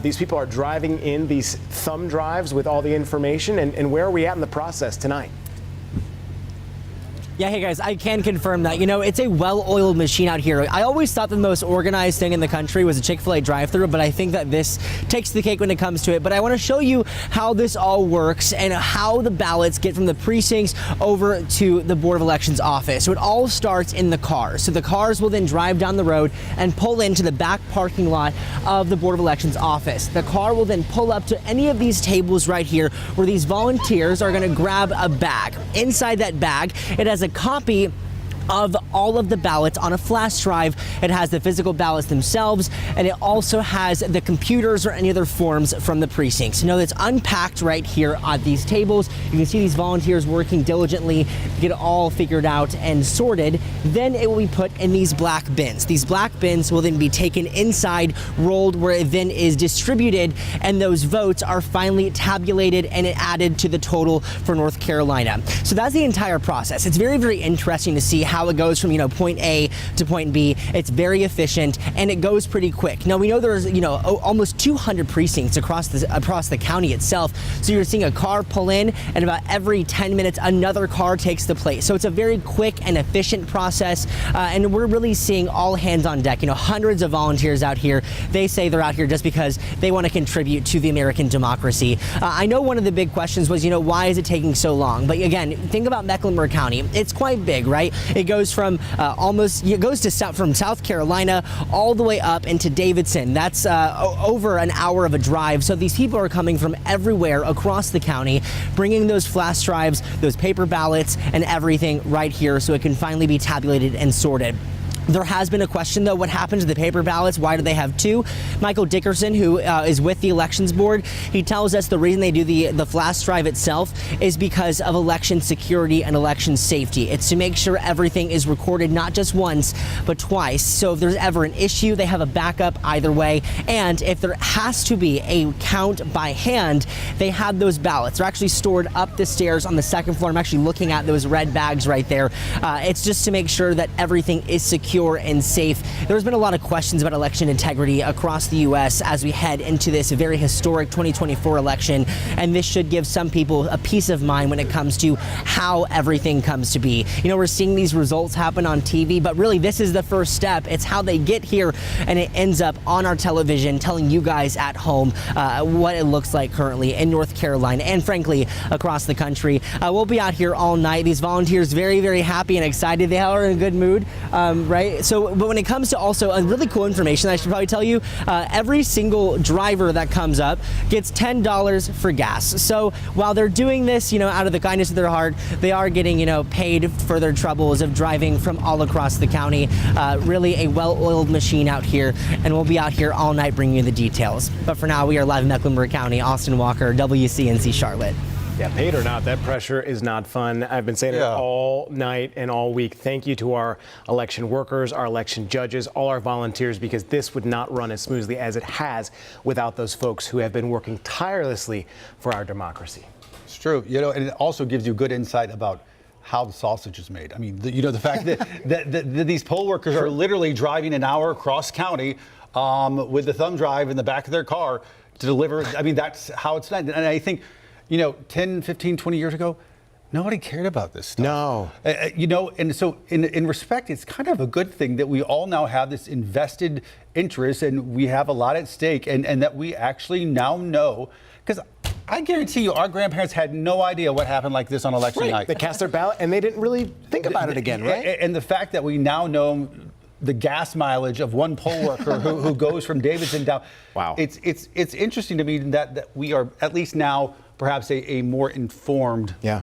These people are driving in these thumb drives with all the information. And where are we at in the process tonight? Yeah, hey guys, I can confirm that. You know, it's a well-oiled machine out here. I always thought the most organized thing in the country was a Chick-fil-A drive-thru, but I think that this takes the cake when it comes to it. But I want to show you how this all works and how the ballots get from the precincts over to the Board of Elections office. So it all starts in the cars. So the cars will then drive down the road and pull into the back parking lot of the Board of Elections office. The car will then pull up to any of these tables right here where these volunteers are going to grab a bag. Inside that bag, it has a copy of all of the ballots on a flash drive. It has the physical ballots themselves, and it also has the computers or any other forms from the precincts. You know, it's unpacked right here at these tables. You can see these volunteers working diligently to get it all figured out and sorted. Then it will be put in these black bins. These black bins will then be taken inside, rolled, where it then is distributed, and those votes are finally tabulated and added to the total for North Carolina. So that's the entire process. It's very, very interesting to see how it goes from, you know, point A to point B. It's very efficient and it goes pretty quick. Now we know there's, you know, almost 200 precincts across the county itself. So you're seeing a car pull in, and about every 10 minutes another car takes the place. So it's a very quick and efficient process, and we're really seeing all hands on deck. You know, hundreds of volunteers out here. They say they're out here just because they want to contribute to the American democracy. I know one of the big questions was, you know, why is it taking so long? But again, think about Mecklenburg County. It's quite big, right? It goes from from South Carolina all the way up into Davidson. That's over an hour of a drive. So these people are coming from everywhere across the county, bringing those flash drives, those paper ballots, and everything right here so it can finally be tabulated and sorted. There has been a question, though, what happened to the paper ballots? Why do they have two? Michael Dickerson, who is with the Elections Board, he tells us the reason they do the flash drive itself is because of election security and election safety. It's to make sure everything is recorded not just once, but twice. So if there's ever an issue, they have a backup either way. And if there has to be a count by hand, they have those ballots. They're actually stored up the stairs on the second floor. I'm actually looking at those red bags right there. It's just to make sure that everything is secure and safe. There's been a lot of questions about election integrity across the U.S. as we head into this very historic 2024 election, and this should give some people a peace of mind when it comes to how everything comes to be. You know, we're seeing these results happen on TV, but really this is the first step. It's how they get here, and it ends up on our television telling you guys at home what it looks like currently in North Carolina and frankly across the country. We'll be out here all night. These volunteers very, very happy and excited. They are in a good mood, right? So, but when it comes to also a really cool information, I should probably tell you, every single driver that comes up gets $10 for gas. So while they're doing this, you know, out of the kindness of their heart, they are getting, you know, paid for their troubles of driving from all across the county. Really a well-oiled machine out here, and we'll be out here all night bringing you the details. But for now, we are live in Mecklenburg County. Austin Walker, WCNC Charlotte. Yeah, paid or not, that pressure is not fun. I've been saying it all night and all week. Thank you to our election workers, our election judges, all our volunteers, because this would not run as smoothly as it has without those folks who have been working tirelessly for our democracy. It's true. You know, and it also gives you good insight about how the sausage is made. I mean, you know, the fact that these poll workers are literally driving an hour across county with the thumb drive in the back of their car to deliver. I mean, that's how it's done. And I think, you know, 10, 15, 20 years ago, nobody cared about this stuff. No. You know, and so in respect, it's kind of a good thing that we all now have this invested interest and we have a lot at stake and that we actually now know, because I guarantee you our grandparents had no idea what happened like this on election night. They cast their ballot and they didn't really think about it again, right? And the fact that we now know the gas mileage of one poll worker who goes from Davidson down. Wow. It's interesting to me that we are at least now perhaps a more informed